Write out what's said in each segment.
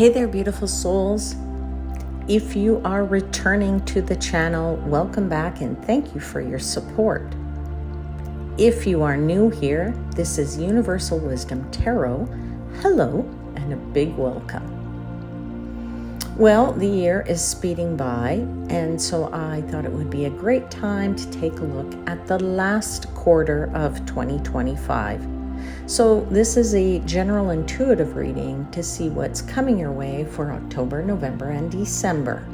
Hey there, beautiful souls. If you are returning to the channel, welcome back and thank you for your support. If you are new here, this is Universal Wisdom Tarot. Hello and a big welcome. Well, the year is speeding by, and so I thought it would be a great time to take a look at the last quarter of 2025. So this is a general intuitive reading to see what's coming your way for October, November, and December.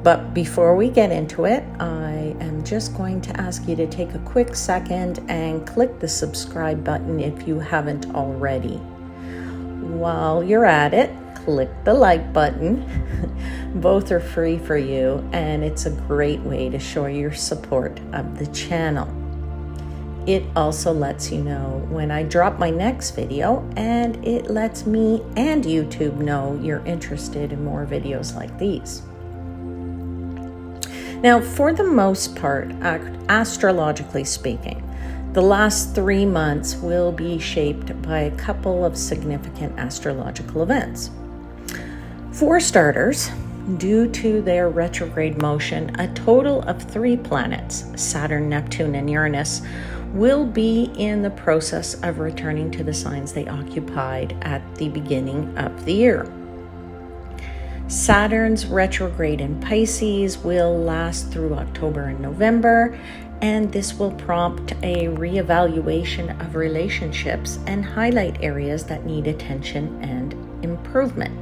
But before we get into it, I am just going to ask you to take a quick second and click the subscribe button if you haven't already. While you're at it, click the like button. Both are free for you, and it's a great way to show your support of the channel. It also lets you know when I drop my next video, and it lets me and YouTube know you're interested in more videos like these. Now, for the most part, astrologically speaking, the last 3 months will be shaped by a couple of significant astrological events. For starters, due to their retrograde motion, a total of 3 planets, Saturn, Neptune, and Uranus, will be in the process of returning to the signs they occupied at the beginning of the year. Saturn's retrograde in Pisces will last through October and November, and this will prompt a reevaluation of relationships and highlight areas that need attention and improvement.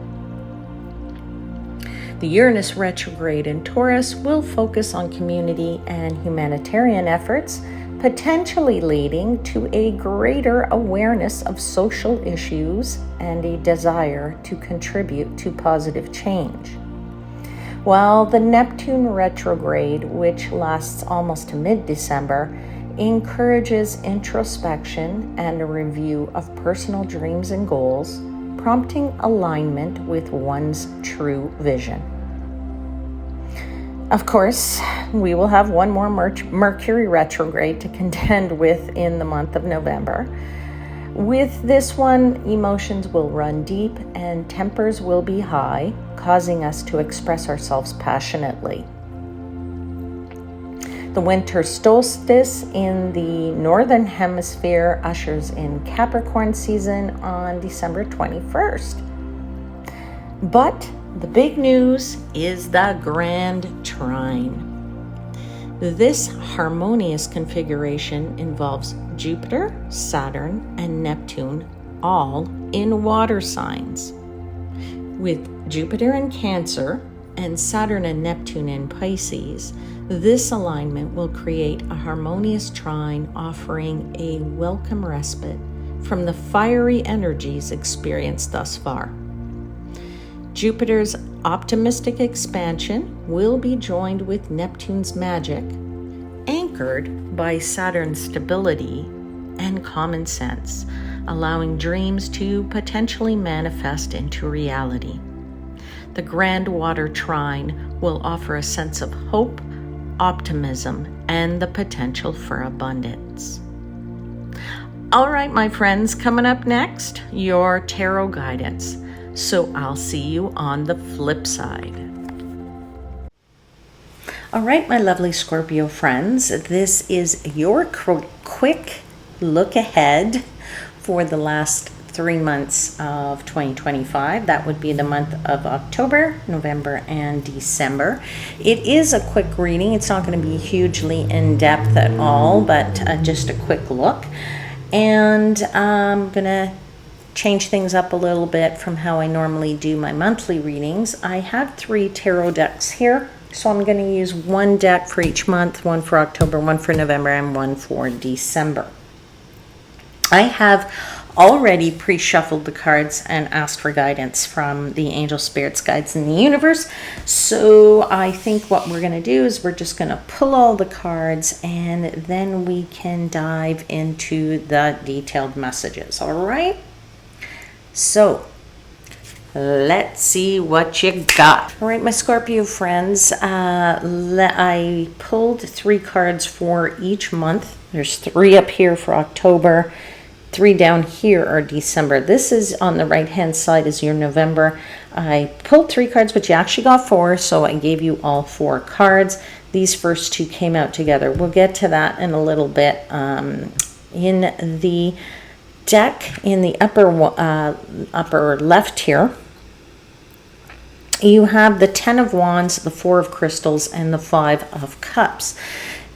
The Uranus retrograde in Taurus will focus on community and humanitarian efforts, potentially leading to a greater awareness of social issues and a desire to contribute to positive change. While the Neptune retrograde, which lasts almost to mid-December, encourages introspection and a review of personal dreams and goals, prompting alignment with one's true vision. Of course, we will have one more Mercury retrograde to contend with in the month of November. With this one, emotions will run deep and tempers will be high, causing us to express ourselves passionately. The winter solstice in the Northern Hemisphere ushers in Capricorn season on December 21st. But the big news is the Grand Trine. This harmonious configuration involves Jupiter, Saturn, and Neptune all in water signs. With Jupiter in Cancer and Saturn and Neptune in Pisces, this alignment will create a harmonious trine offering a welcome respite from the fiery energies experienced thus far. Jupiter's optimistic expansion will be joined with Neptune's magic, anchored by Saturn's stability and common sense, allowing dreams to potentially manifest into reality. The Grand Water Trine will offer a sense of hope, optimism, and the potential for abundance. All right, my friends, coming up next, your tarot guidance. So I'll see you on the flip side. All right, my lovely Scorpio friends, this is your quick look ahead for the last 3 months of 2025. That would be the month of October, November, and December. It is a quick reading. It's not going to be hugely in-depth at all, but just a quick look. And I'm going to change things up a little bit from how I normally do my monthly readings. I have 3 tarot decks here, so I'm going to use 1 deck for each month, 1 for October, 1 for November, and 1 for December. I have already pre-shuffled the cards and asked for guidance from the angel spirits, guides in the universe. So I think what we're going to do is we're just going to pull all the cards and then we can dive into the detailed messages. All right? So let's see what you got. All right, my Scorpio friends, I pulled 3 cards for each month. There's 3 up here for October, 3 down here are December. This is on the right hand side is your November. I pulled 3 cards, but you actually got 4, so I gave you all 4 cards. These first 2 came out together. We'll get to that in a little bit. In the deck, in the upper left here, you have the 10 of Wands, the 4 of Crystals, and the 5 of Cups.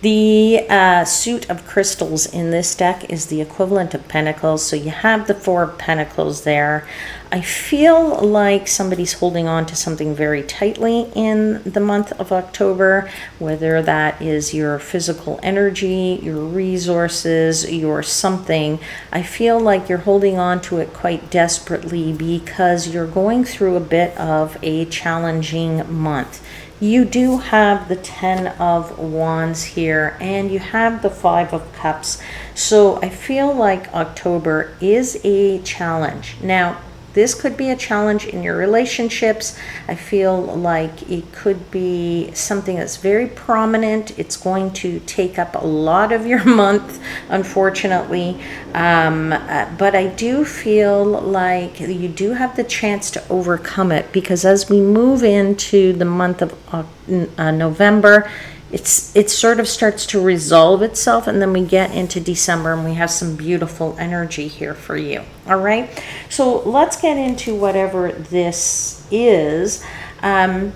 The suit of crystals in this deck is the equivalent of Pentacles. So you have the 4 of Pentacles there. I feel like somebody's holding on to something very tightly in the month of October, whether that is your physical energy, your resources, your something. I feel like you're holding on to it quite desperately because you're going through a bit of a challenging month. You do have the 10 of Wands here, and you have the 5 of Cups. So I feel like October is a challenge. Now, this could be a challenge in your relationships. I feel like it could be something that's very prominent. It's going to take up a lot of your month, unfortunately. But I do feel like you do have the chance to overcome it, because as we move into the month of November, it sort of starts to resolve itself, and then we get into December and we have some beautiful energy here for you. All right, so let's get into whatever this is. I'm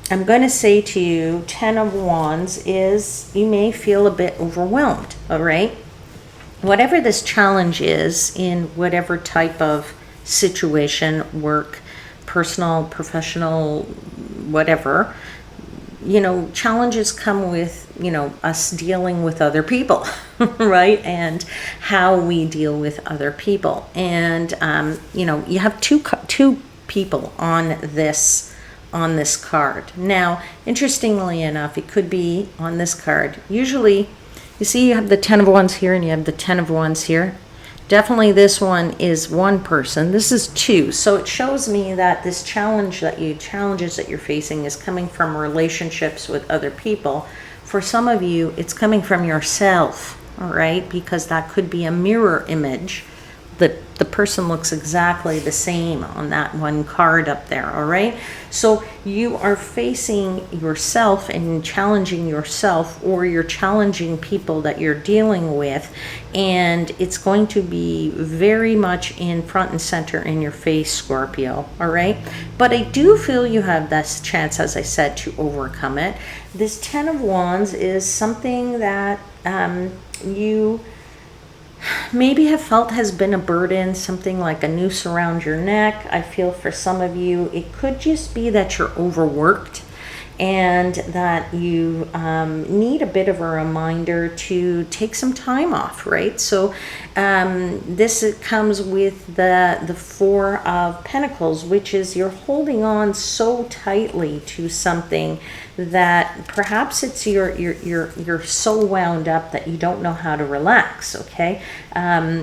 going to say to you, 10 of Wands is, you may feel a bit overwhelmed. All right, whatever this challenge is, in whatever type of situation, work, personal, professional, whatever, you know, challenges come with, you know, us dealing with other people, right? And how we deal with other people. And, you know, you have two people on this card. Now, interestingly enough, it could be on this card. Usually, you see you have the 10 of Wands here and you have the 10 of Wands here. Definitely this one is one person. This is 2. So it shows me that this challenges that you're facing is coming from relationships with other people. For some of you, it's coming from yourself, all right? Because that could be a mirror image. The person looks exactly the same on that one card up there, all right? So you are facing yourself and challenging yourself, or you're challenging people that you're dealing with, and it's going to be very much in front and center in your face, Scorpio, all right? But I do feel you have this chance, as I said, to overcome it. This 10 of Wands is something that you maybe have felt has been a burden, something like a noose around your neck. I feel for some of you, it could just be that you're overworked and that you need a bit of a reminder to take some time off, right? So this comes with the 4 of Pentacles, which is you're holding on so tightly to something that perhaps it's you're so wound up that you don't know how to relax. Okay,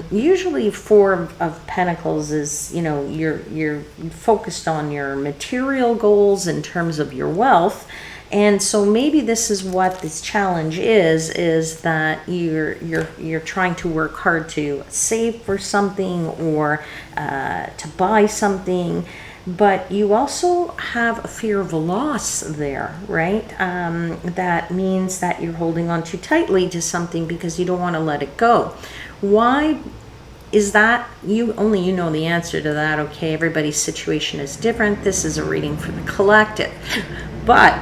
usually 4 of Pentacles is, you know, you're focused on your material goals in terms of your wealth. And so maybe this is what this challenge is that you're trying to work hard to save for something, or to buy something, but you also have a fear of loss there, right? That means that you're holding on too tightly to something because you don't want to let it go. Why is that? You know the answer to that. Okay, everybody's situation is different. This is a reading for the collective. But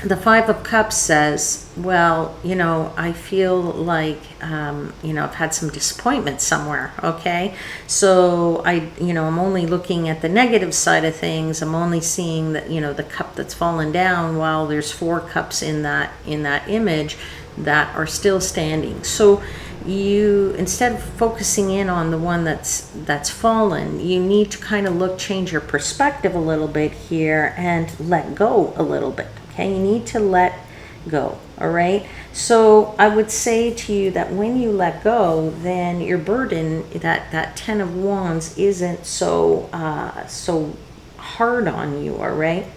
the 5 of Cups says, well, you know, I feel like, you know, I've had some disappointment somewhere, okay? So I'm only looking at the negative side of things. I'm only seeing that, you know, the cup that's fallen down, while there's 4 cups in that image that are still standing. So you, instead of focusing in on the one that's fallen, you need to kind of change your perspective a little bit here and let go a little bit. Okay, you need to let go, all right? So I would say to you that when you let go, then your burden, that 10 of Wands, isn't so hard on you, all right?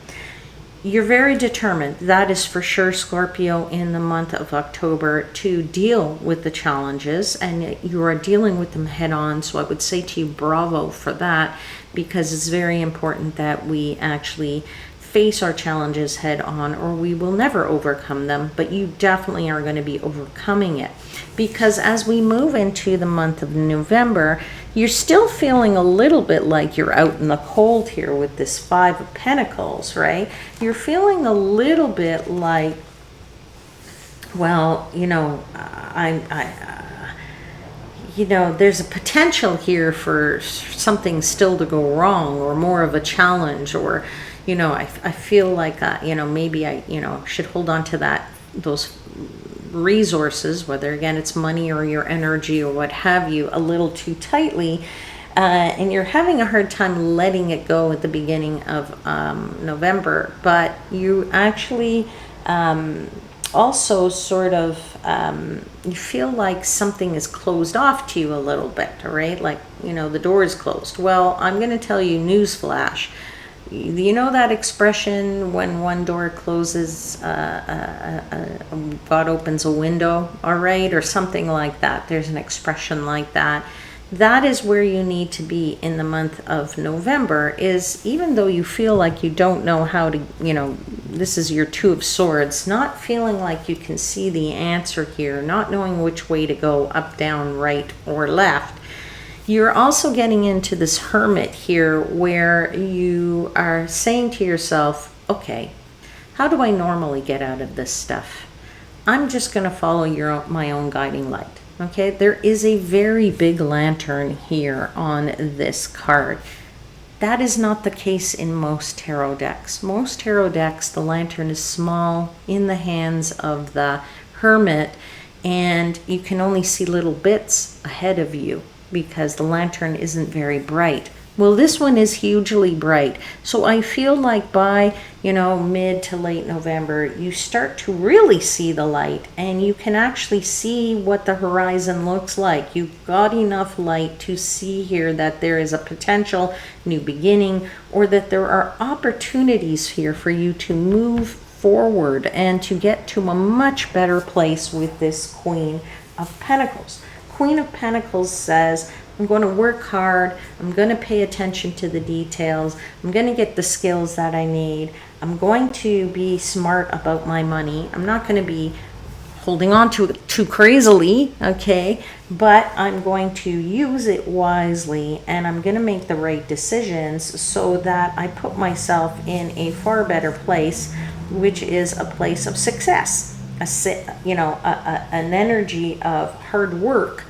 you're very determined, that is for sure, Scorpio, in the month of October to deal with the challenges, and you are dealing with them head on. So I would say to you, bravo for that, because it's very important that we actually face our challenges head on, or we will never overcome them. But you definitely are going to be overcoming it, because as we move into the month of November, you're still feeling a little bit like you're out in the cold here with this Five of Pentacles, right? You're feeling a little bit like, well, you know, you know, there's a potential here for something still to go wrong, or more of a challenge, or, you know, I feel like, you know, maybe I, you know, should hold on to those resources, whether again it's money or your energy or what have you, a little too tightly, and you're having a hard time letting it go at the beginning of November. But you actually also sort of you feel like something is closed off to you a little bit, right? Like, you know, the door is closed. Well, I'm going to tell you, newsflash. You know that expression, when one door closes, God opens a window, all right, or something like that. There's an expression like that. That is where you need to be in the month of November, is even though you feel like you don't know how to, you know, this is your Two of Swords, not feeling like you can see the answer here, not knowing which way to go, up, down, right, or left. You're also getting into this Hermit here, where you are saying to yourself, okay, how do I normally get out of this stuff? I'm just going to follow my own guiding light. Okay, there is a very big lantern here on this card. That is not the case in most tarot decks. Most tarot decks, the lantern is small in the hands of the Hermit, and you can only see little bits ahead of you, because the lantern isn't very bright. Well, this one is hugely bright. So I feel like by, you know, mid to late November, you start to really see the light, and you can actually see what the horizon looks like. You've got enough light to see here that there is a potential new beginning, or that there are opportunities here for you to move forward and to get to a much better place with this Queen of Pentacles. Queen of Pentacles says, I'm going to work hard, I'm going to pay attention to the details, I'm going to get the skills that I need, I'm going to be smart about my money, I'm not going to be holding on to it too crazily, okay, but I'm going to use it wisely, and I'm going to make the right decisions so that I put myself in a far better place, which is a place of success, an energy of hard work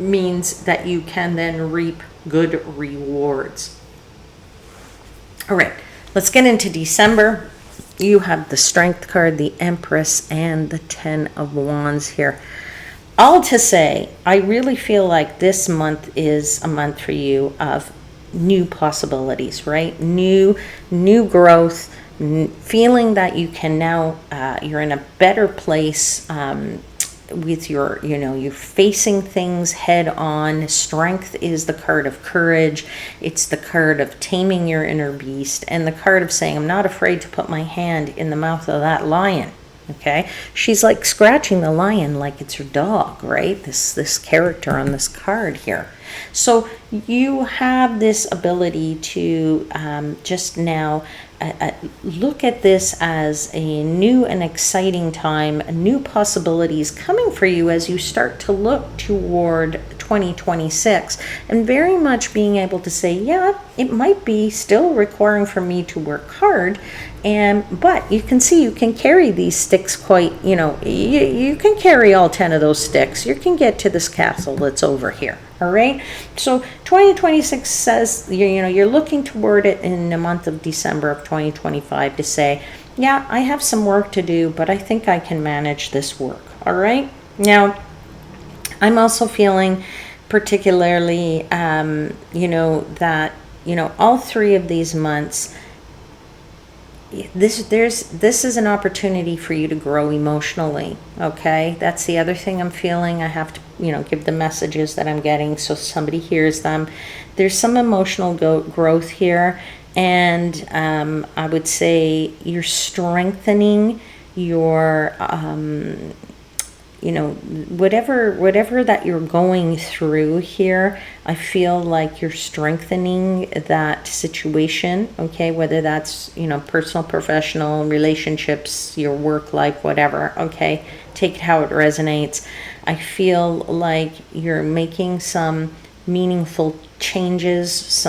means that you can then reap good rewards. All right, let's get into December. You have the Strength card, the Empress, and the Ten of Wands here. All to say, I really feel like this month is a month for you of new possibilities, right? New growth, feeling that you can now, you're in a better place, with your, you know, you're facing things head on. Strength is the card of courage. It's the card of taming your inner beast, and the card of saying, I'm not afraid to put my hand in the mouth of that lion. Okay, she's like scratching the lion like it's her dog, right? This character on this card here. So you have this ability to just now look at this as a new and exciting time, new possibilities coming for you as you start to look toward 2026, and very much being able to say, yeah, it might be still requiring for me to work hard, but you can see you can carry these sticks quite, you know, you can carry all 10 of those sticks. You can get to this castle that's over here. All right, so 2026 says, you know, you're looking toward it in the month of December of 2025 to say, yeah, I have some work to do, but I think I can manage this work. All right, now I'm also feeling particularly, you know, that, you know, all three of these months, this is an opportunity for you to grow emotionally. Okay, that's the other thing I'm feeling. I have to, you know, give the messages that I'm getting so somebody hears them. There's some emotional growth here, And I would say you're strengthening your whatever that you're going through here. I feel like you're strengthening that situation, okay, whether that's personal, professional, relationships, your work life, whatever, okay, take it how it resonates. I feel like you're making some meaningful changes,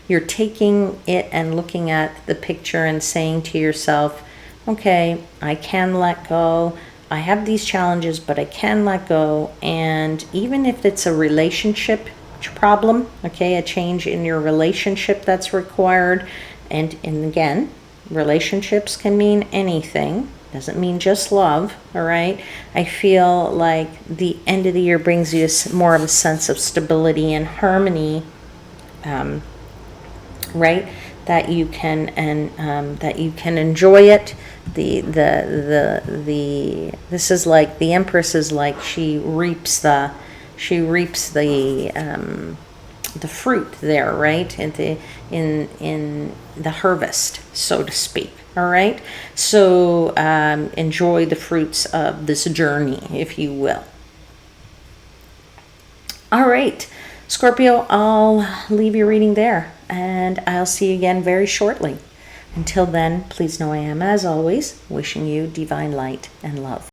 you're taking it and looking at the picture and saying to yourself, okay, I can let go. I have these challenges, but I can let go. And even if it's a relationship problem, okay, a change in your relationship that's required, and again, relationships can mean anything, doesn't mean just love, all right? I feel like the end of the year brings you more of a sense of stability and harmony, right? That you can enjoy it. This is like the Empress is like she reaps the fruit there, right? In the harvest, so to speak. All right. So enjoy the fruits of this journey, if you will. All right, Scorpio, I'll leave your reading there, and I'll see you again very shortly. Until then, please know I am, as always, wishing you divine light and love.